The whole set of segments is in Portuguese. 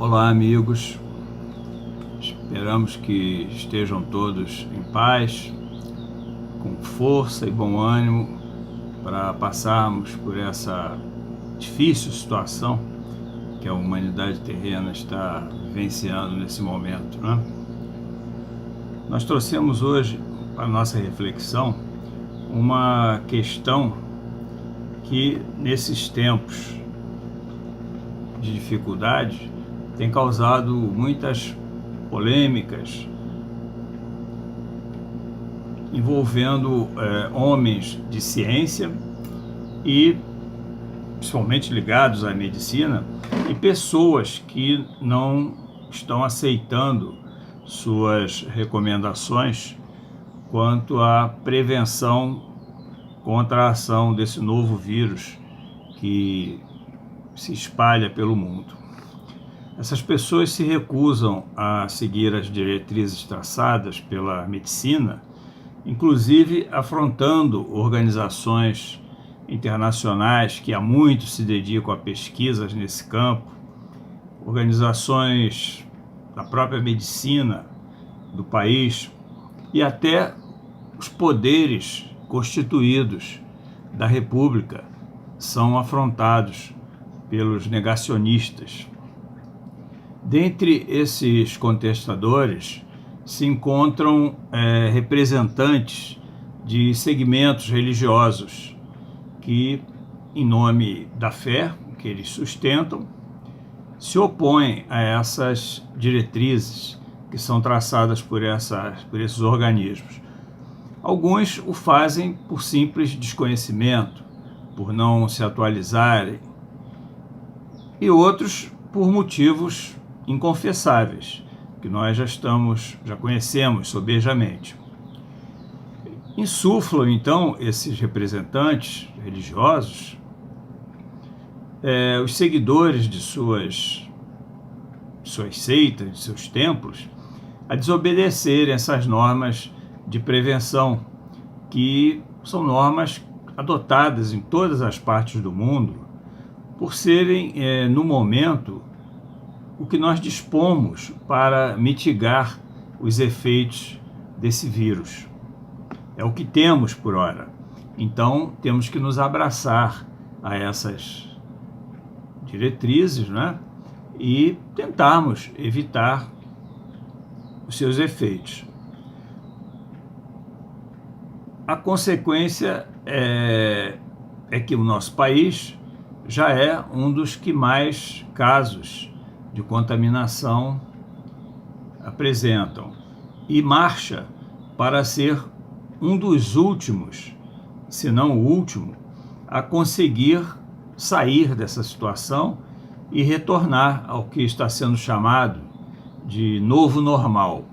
Olá, amigos. Esperamos que estejam todos em paz, com força e bom ânimo para passarmos por essa difícil situação que a humanidade terrena está vivenciando nesse momento, né? Nós trouxemos hoje para a nossa reflexão uma questão que nesses tempos de dificuldade tem causado muitas polêmicas envolvendo homens de ciência e principalmente ligados à medicina e pessoas que não estão aceitando suas recomendações quanto à prevenção contra a ação desse novo vírus que se espalha pelo mundo. Essas pessoas se recusam a seguir as diretrizes traçadas pela medicina, inclusive afrontando organizações internacionais que há muito se dedicam a pesquisas nesse campo, organizações da própria medicina do país e até os poderes constituídos da República são afrontados pelos negacionistas. Dentre esses contestadores se encontram representantes de segmentos religiosos que, em nome da fé que eles sustentam, se opõem a essas diretrizes que são traçadas por esses organismos. Alguns o fazem por simples desconhecimento, por não se atualizarem, e outros por motivos inconfessáveis, que nós já conhecemos sobejamente. Insuflam, então, esses representantes religiosos, os seguidores de suas seitas, de seus templos, a desobedecerem essas normas de prevenção, que são normas adotadas em todas as partes do mundo, por serem, no momento, o que nós dispomos para mitigar os efeitos desse vírus. É o que temos por hora. Então, temos que nos abraçar a essas diretrizes, né? E tentarmos evitar os seus efeitos. A consequência é que o nosso país já é um dos que mais casos de contaminação apresentam e marcha para ser um dos últimos, se não o último, a conseguir sair dessa situação e retornar ao que está sendo chamado de novo normal.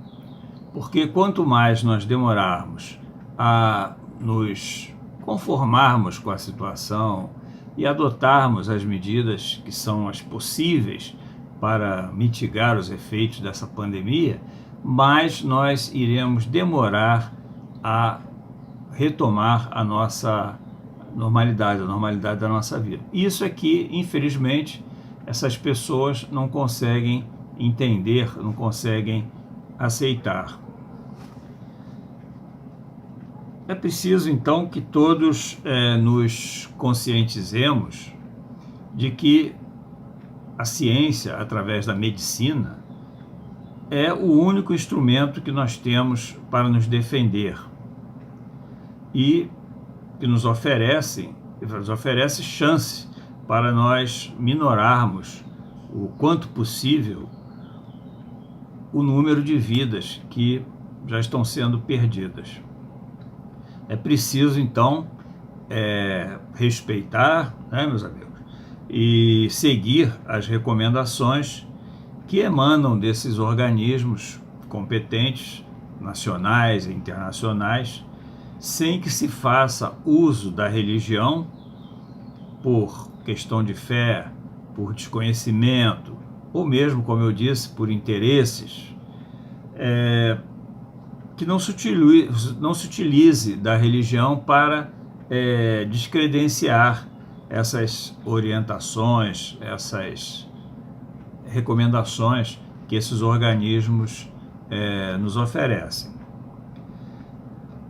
Porque quanto mais nós demorarmos a nos conformarmos com a situação e adotarmos as medidas que são as possíveis para mitigar os efeitos dessa pandemia, mais nós iremos demorar a retomar a nossa normalidade, a normalidade da nossa vida. Isso é que, infelizmente, essas pessoas não conseguem entender, não conseguem aceitar. É preciso, então, que todos nos conscientizemos de que a ciência, através da medicina, é o único instrumento que nós temos para nos defender e que nos oferece chance para nós minorarmos o quanto possível o número de vidas que já estão sendo perdidas. É preciso, então, respeitar, né, meus amigos, e seguir as recomendações que emanam desses organismos competentes, nacionais e internacionais, sem que se faça uso da religião por questão de fé, por desconhecimento, ou mesmo, como eu disse, por interesses, que não se utilize da religião para descredenciar essas orientações, essas recomendações que esses organismos nos oferecem.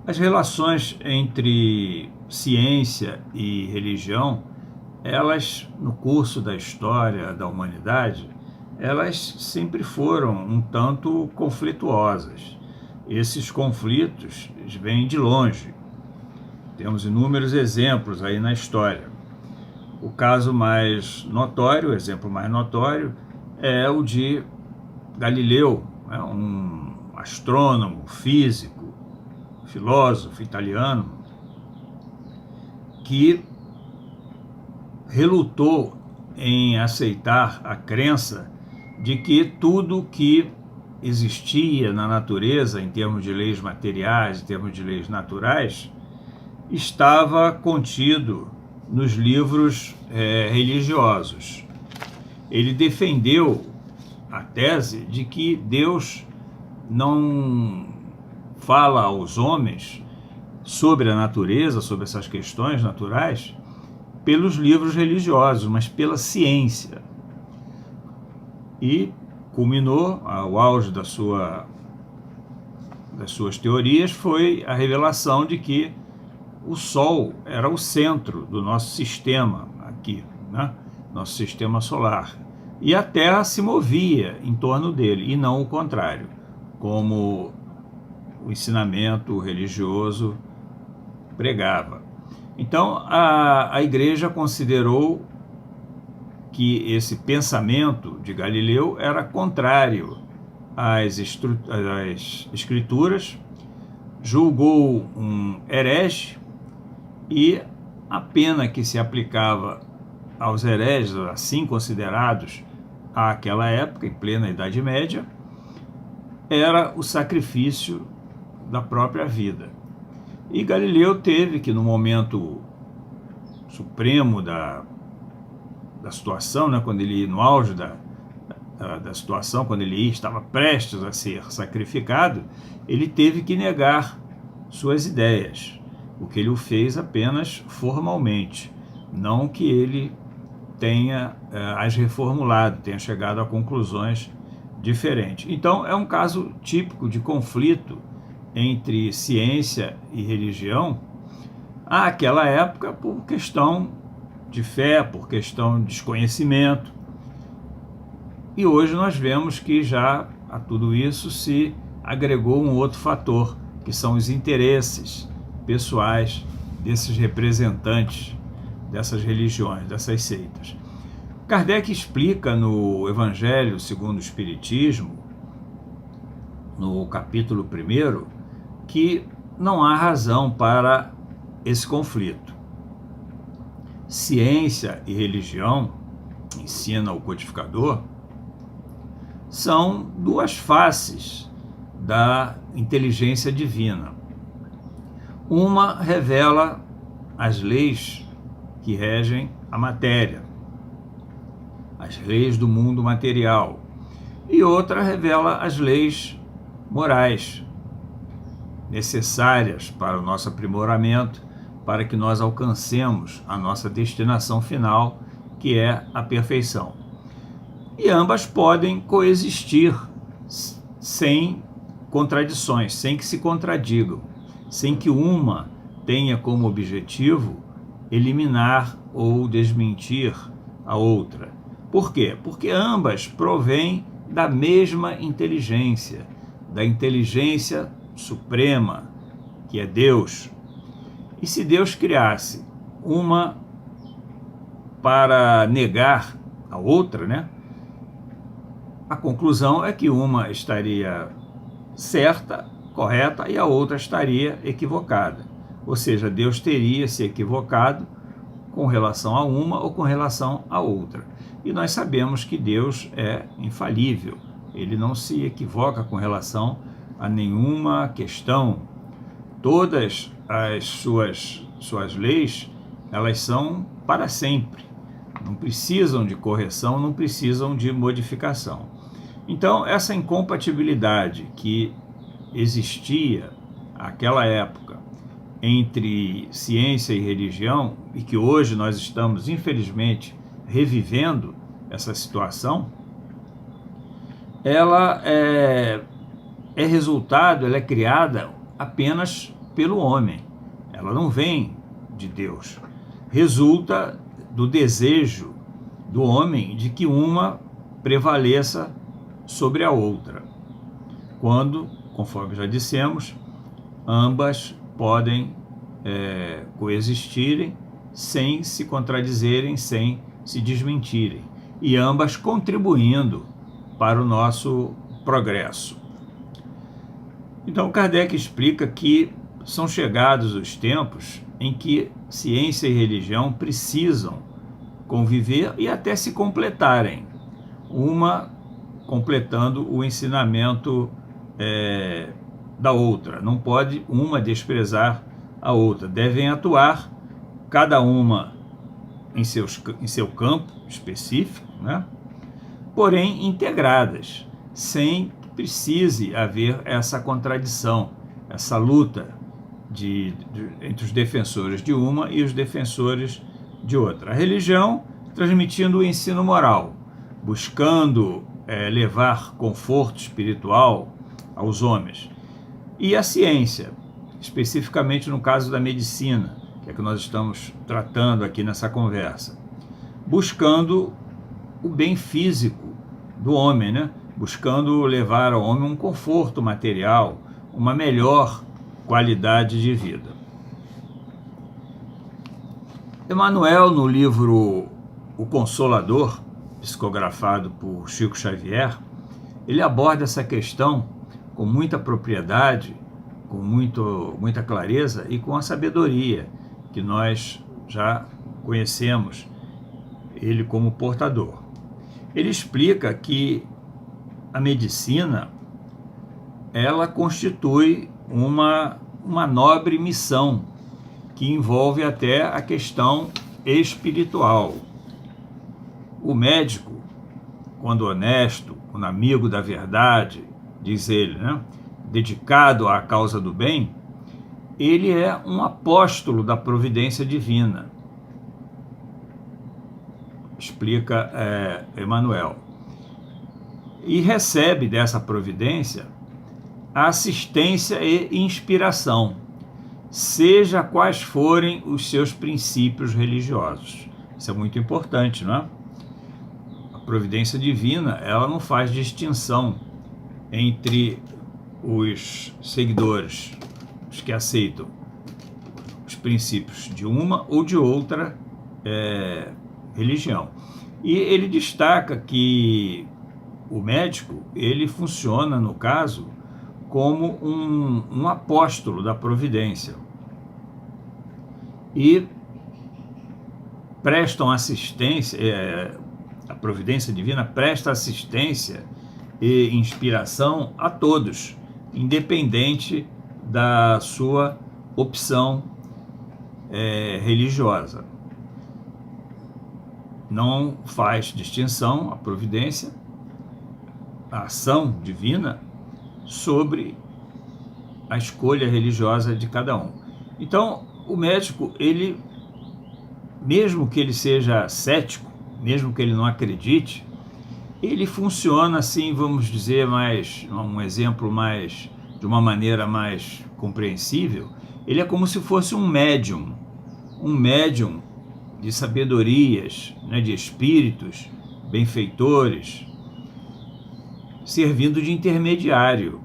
As relações entre ciência e religião, elas, no curso da história da humanidade, elas sempre foram um tanto conflituosas. Esses conflitos vêm de longe. Temos inúmeros exemplos aí na história. O caso mais notório, o exemplo mais notório, é o de Galileu, né, um astrônomo, físico, filósofo italiano, que relutou em aceitar a crença de que tudo que existia na natureza, em termos de leis materiais, em termos de leis naturais, estava contido nos livros religiosos. Ele defendeu a tese de que Deus não fala aos homens sobre a natureza, sobre essas questões naturais, pelos livros religiosos, mas pela ciência. E culminou, ao auge das suas teorias, foi a revelação de que o Sol era o centro do nosso sistema aqui, né? Nosso sistema solar. E a Terra se movia em torno dele, e não o contrário, como o ensinamento religioso pregava. Então, a Igreja considerou que esse pensamento de Galileu era contrário às Escrituras, julgou um herege, e a pena que se aplicava aos hereges, assim considerados àquela época, em plena Idade Média, era o sacrifício da própria vida. E Galileu teve que, no momento supremo da situação, né, quando ele, no auge da situação, quando ele estava prestes a ser sacrificado, ele teve que negar suas ideias, o que ele o fez apenas formalmente, não que ele tenha as reformulado, tenha chegado a conclusões diferentes. Então, é um caso típico de conflito entre ciência e religião, àquela época, por questão de fé, por questão de desconhecimento. E hoje nós vemos que já a tudo isso se agregou um outro fator, que são os interesses pessoais desses representantes dessas religiões, dessas seitas. Kardec explica no Evangelho segundo o Espiritismo, no capítulo 1, que não há razão para esse conflito. Ciência e religião, ensina o codificador, são duas faces da inteligência divina. Uma revela as leis que regem a matéria, as leis do mundo material, e outra revela as leis morais, necessárias para o nosso aprimoramento, para que nós alcancemos a nossa destinação final, que é a perfeição. E ambas podem coexistir sem contradições, sem que se contradigam, sem que uma tenha como objetivo eliminar ou desmentir a outra. Por quê? Porque ambas provêm da mesma inteligência, da inteligência suprema, que é Deus. E se Deus criasse uma para negar a outra, né? A conclusão é que uma estaria certa, correta, e a outra estaria equivocada. Ou seja, Deus teria se equivocado com relação a uma ou com relação a outra. E nós sabemos que Deus é infalível. Ele não se equivoca com relação a nenhuma questão. Todas as suas leis, elas são para sempre. Não precisam de correção, não precisam de modificação. Então, essa incompatibilidade que existia naquela época entre ciência e religião, e que hoje nós estamos, infelizmente, revivendo essa situação, ela é resultado, ela é criada apenas pelo homem. Ela não vem de Deus. Resulta do desejo do homem de que uma prevaleça sobre a outra, quando, conforme já dissemos, ambas podem coexistirem sem se contradizerem, sem se desmentirem, e ambas contribuindo para o nosso progresso. Então, Kardec explica que são chegados os tempos em que ciência e religião precisam conviver e até se completarem, uma completando o ensinamento da outra. Não pode uma desprezar a outra. Devem atuar, cada uma em seu campo específico, né? Porém integradas, sem que precise haver essa contradição, essa luta entre os defensores de uma e os defensores de outra. A religião transmitindo o ensino moral, buscando levar conforto espiritual aos homens. E a ciência, especificamente no caso da medicina, que é que nós estamos tratando aqui nessa conversa, buscando o bem físico do homem, né? Buscando levar ao homem um conforto material, uma melhor qualidade de vida. Emmanuel, no livro O Consolador, psicografado por Chico Xavier, ele aborda essa questão com muita propriedade, com muita clareza e com a sabedoria que nós já conhecemos ele como portador. Ele explica que a medicina, ela constitui uma nobre missão que envolve até a questão espiritual. O médico, quando honesto, quando amigo da verdade, diz ele, né, dedicado à causa do bem, ele é um apóstolo da providência divina, explica Emmanuel, e recebe dessa providência a assistência e inspiração, seja quais forem os seus princípios religiosos. Isso é muito importante, não é? A providência divina, ela não faz distinção entre os seguidores, os que aceitam os princípios de uma ou de outra religião. E ele destaca que o médico, ele funciona, no caso, como um apóstolo da providência. E prestam assistência, a providência divina presta assistência e inspiração a todos, independente da sua opção religiosa. Não faz distinção a providência, a ação divina, sobre a escolha religiosa de cada um. Então, o médico, ele, mesmo que ele seja cético, mesmo que ele não acredite, ele funciona assim, vamos dizer, um exemplo mais, de uma maneira mais compreensível, ele é como se fosse um médium de sabedorias, né, de espíritos benfeitores, servindo de intermediário.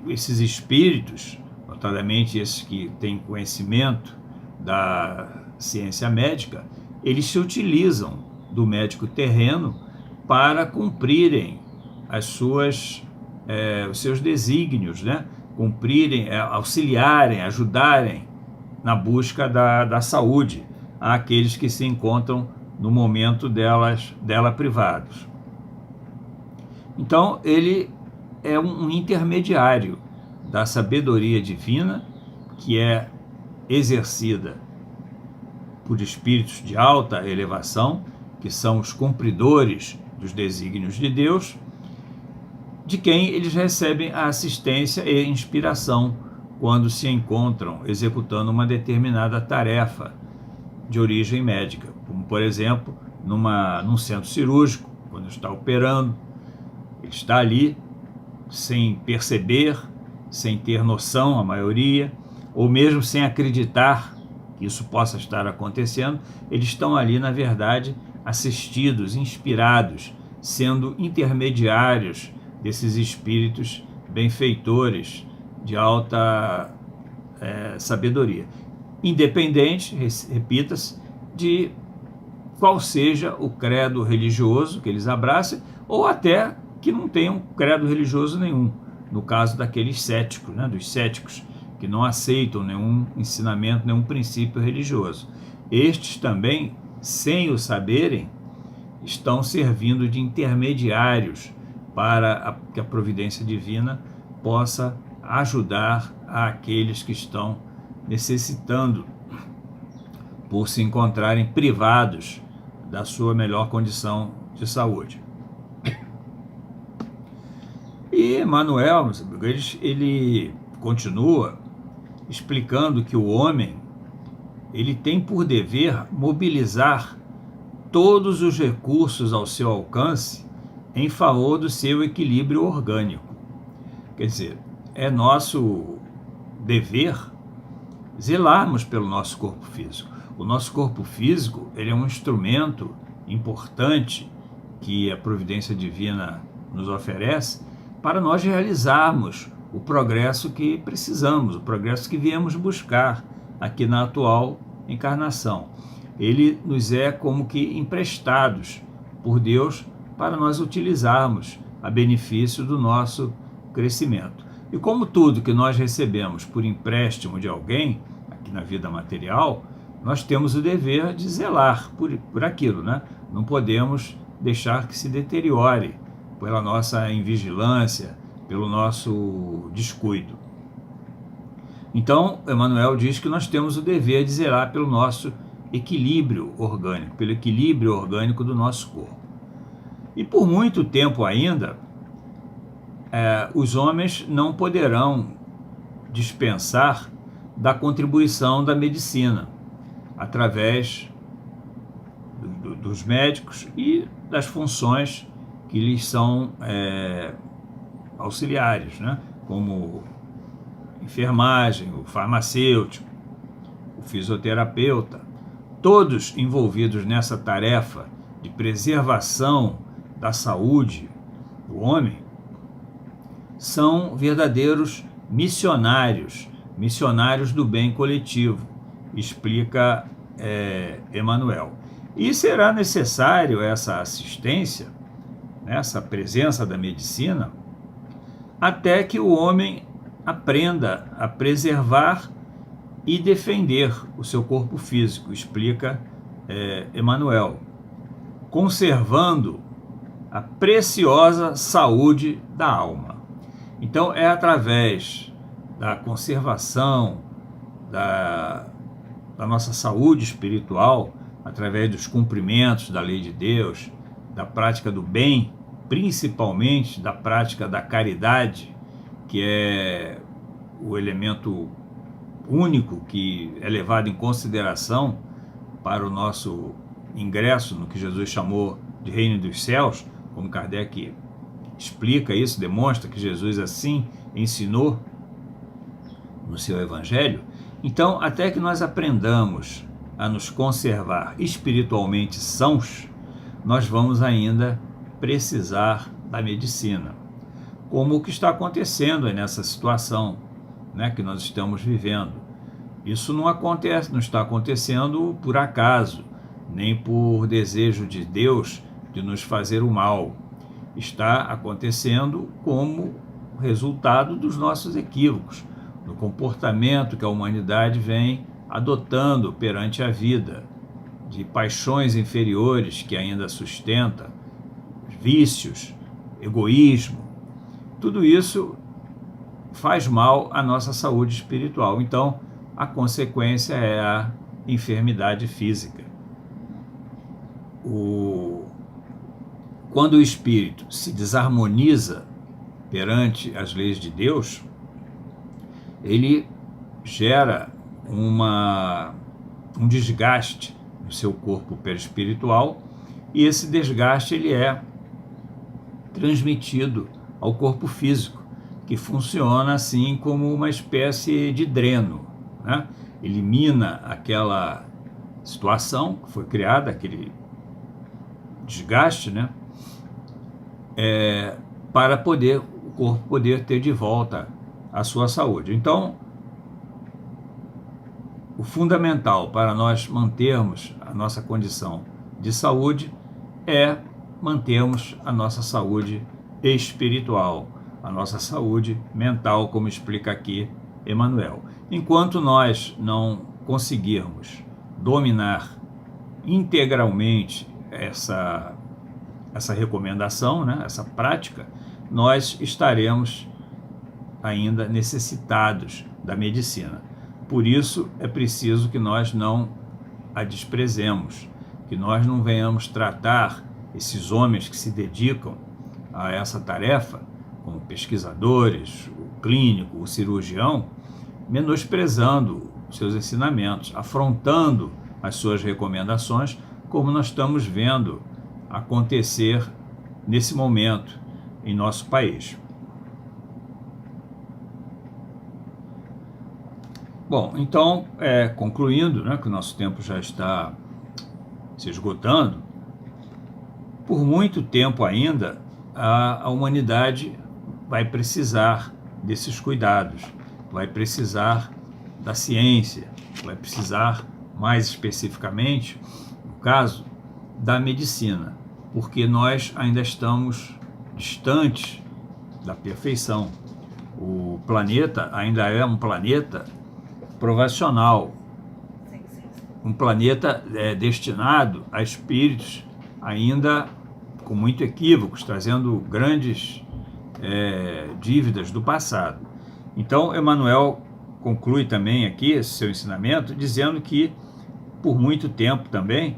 Esses espíritos, notadamente esses que têm conhecimento da ciência médica, eles se utilizam do médico terreno para cumprirem os seus desígnios, né? Cumprirem, auxiliarem, ajudarem na busca da saúde àqueles que se encontram no momento dela privados. Então, ele é um intermediário da sabedoria divina, que é exercida por espíritos de alta elevação, que são os cumpridores dos desígnios de Deus, de quem eles recebem a assistência e inspiração quando se encontram executando uma determinada tarefa de origem médica, como, por exemplo, num centro cirúrgico, quando está operando, Ele está ali sem perceber, sem ter noção, a maioria, ou mesmo sem acreditar que isso possa estar acontecendo. Eles estão ali, na verdade, assistidos, inspirados, sendo intermediários desses espíritos benfeitores de alta sabedoria, independente, repita-se, de qual seja o credo religioso que eles abracem, ou até que não tenham credo religioso nenhum, no caso daqueles céticos, dos céticos, que não aceitam nenhum ensinamento, nenhum princípio religioso. Estes também, sem o saberem, estão servindo de intermediários para que a providência divina possa ajudar aqueles que estão necessitando, por se encontrarem privados da sua melhor condição de saúde. E Emmanuel, ele continua explicando que o homem, ele tem por dever mobilizar todos os recursos ao seu alcance em favor do seu equilíbrio orgânico. Quer dizer, é nosso dever zelarmos pelo nosso corpo físico. O nosso corpo físico, ele é um instrumento importante que a providência divina nos oferece para nós realizarmos o progresso que precisamos, o progresso que viemos buscar aqui na atual encarnação. Ele nos é como que emprestados por Deus para nós utilizarmos a benefício do nosso crescimento. E como tudo que nós recebemos por empréstimo de alguém, aqui na vida material, nós temos o dever de zelar por aquilo, Não podemos deixar que se deteriore pela nossa invigilância, pelo nosso descuido. Então, Emmanuel diz que nós temos o dever de zelar pelo nosso equilíbrio orgânico, pelo equilíbrio orgânico do nosso corpo. E por muito tempo ainda, os homens não poderão dispensar da contribuição da medicina, através dos médicos e das funções que lhes são auxiliares, como enfermagem, o farmacêutico, o fisioterapeuta, todos envolvidos nessa tarefa de preservação da saúde do homem, são verdadeiros missionários do bem coletivo, explica Emmanuel. E será necessário essa assistência, essa presença da medicina, até que o homem aprenda a preservar e defender o seu corpo físico, explica Emmanuel, conservando a preciosa saúde da alma. Então, é através da conservação da nossa saúde espiritual, através dos cumprimentos da lei de Deus, da prática do bem, principalmente da prática da caridade, que é o elemento único que é levado em consideração para o nosso ingresso no que Jesus chamou de reino dos céus, como Kardec explica isso, demonstra que Jesus assim ensinou no seu evangelho. Então, até que nós aprendamos a nos conservar espiritualmente sãos, nós vamos ainda precisar da medicina, como o que está acontecendo nessa situação, que nós estamos vivendo. Isso não está acontecendo por acaso, nem por desejo de Deus de nos fazer o mal. Está acontecendo como resultado dos nossos equívocos, do comportamento que a humanidade vem adotando perante a vida, de paixões inferiores que ainda sustenta, vícios, egoísmo. Tudo isso faz mal à nossa saúde espiritual. Então, a consequência é a enfermidade física. Quando o espírito se desarmoniza perante as leis de Deus, ele gera um desgaste no seu corpo perispiritual, e esse desgaste ele é transmitido ao corpo físico, que funciona assim como uma espécie de dreno, né? Elimina aquela situação que foi criada, aquele desgaste, né? Para poder o corpo poder ter de volta a sua saúde. Então, o fundamental para nós mantermos a nossa condição de saúde é mantermos a nossa saúde espiritual, a nossa saúde mental, como explica aqui Emmanuel. Enquanto nós não conseguirmos dominar integralmente essa recomendação, né, essa prática, nós estaremos ainda necessitados da medicina. Por isso é preciso que nós não a desprezemos, que nós não venhamos tratar esses homens que se dedicam a essa tarefa, como pesquisadores, o clínico, o cirurgião, menosprezando seus ensinamentos, afrontando as suas recomendações, como nós estamos vendo acontecer nesse momento em nosso país. Bom, então, concluindo, né, que o nosso tempo já está se esgotando, por muito tempo ainda a humanidade vai precisar desses cuidados, vai precisar da ciência, vai precisar, mais especificamente, no caso, da medicina, porque nós ainda estamos distantes da perfeição. O planeta ainda é um planeta provacional, um planeta destinado a espíritos ainda com muito equívocos, trazendo grandes dívidas do passado. Então, Emmanuel conclui também aqui esse seu ensinamento dizendo que, por muito tempo também,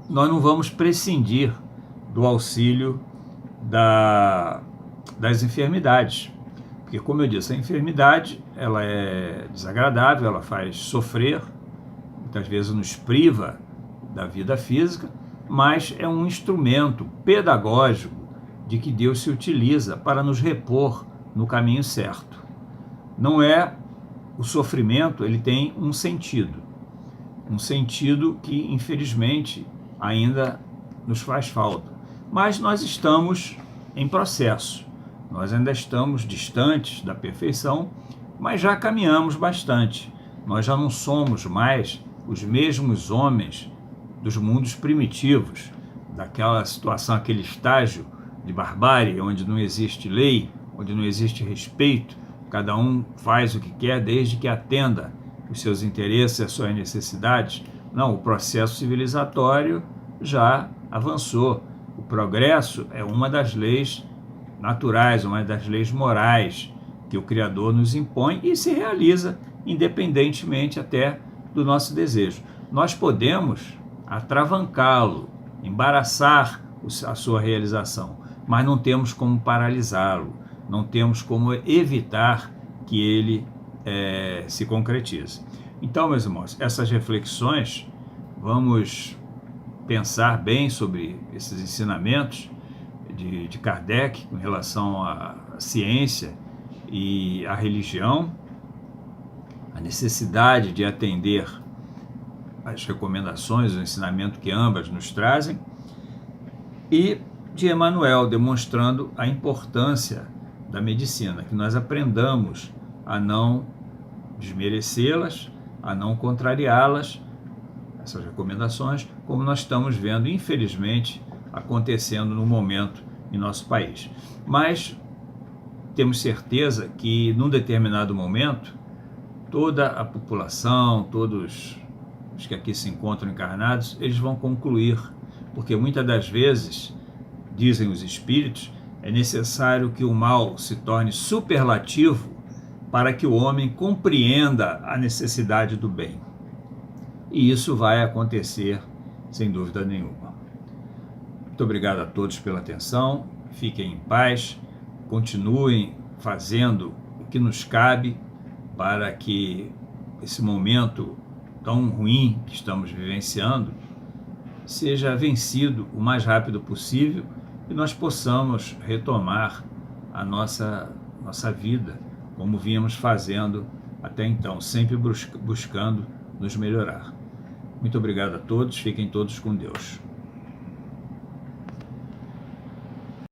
nós não vamos prescindir do auxílio das enfermidades. Porque, como eu disse, a enfermidade ela é desagradável, ela faz sofrer, muitas vezes nos priva da vida física, mas é um instrumento pedagógico de que Deus se utiliza para nos repor no caminho certo. Não é o sofrimento, ele tem um sentido que, infelizmente, ainda nos faz falta. Mas nós estamos em processo, nós ainda estamos distantes da perfeição, mas já caminhamos bastante. Nós já não somos mais os mesmos homens dos mundos primitivos, daquela situação, aquele estágio de barbárie, onde não existe lei, onde não existe respeito, cada um faz o que quer desde que atenda os seus interesses e as suas necessidades. Não, o processo civilizatório já avançou. O progresso é uma das leis naturais, uma das leis morais que o Criador nos impõe e se realiza independentemente até do nosso desejo. Nós podemos atravancá-lo, embaraçar a sua realização, mas não temos como paralisá-lo, não temos como evitar que ele se concretize. Então, meus irmãos, essas reflexões, vamos pensar bem sobre esses ensinamentos de Kardec com relação à ciência e à religião, a necessidade de atender às recomendações, o ensinamento que ambas nos trazem, e de Emmanuel demonstrando a importância da medicina, que nós aprendamos a não desmerecê-las, a não contrariá-las, essas recomendações, como nós estamos vendo, infelizmente, acontecendo no momento em nosso país. Mas temos certeza que, num determinado momento, toda a população, todos os que aqui se encontram encarnados, eles vão concluir, porque muitas das vezes, dizem os espíritos, é necessário que o mal se torne superlativo para que o homem compreenda a necessidade do bem. E isso vai acontecer, sem dúvida nenhuma. Muito obrigado a todos pela atenção, fiquem em paz, continuem fazendo o que nos cabe para que esse momento tão ruim que estamos vivenciando seja vencido o mais rápido possível e nós possamos retomar a nossa vida, como vínhamos fazendo até então, sempre buscando nos melhorar. Muito obrigado a todos, fiquem todos com Deus.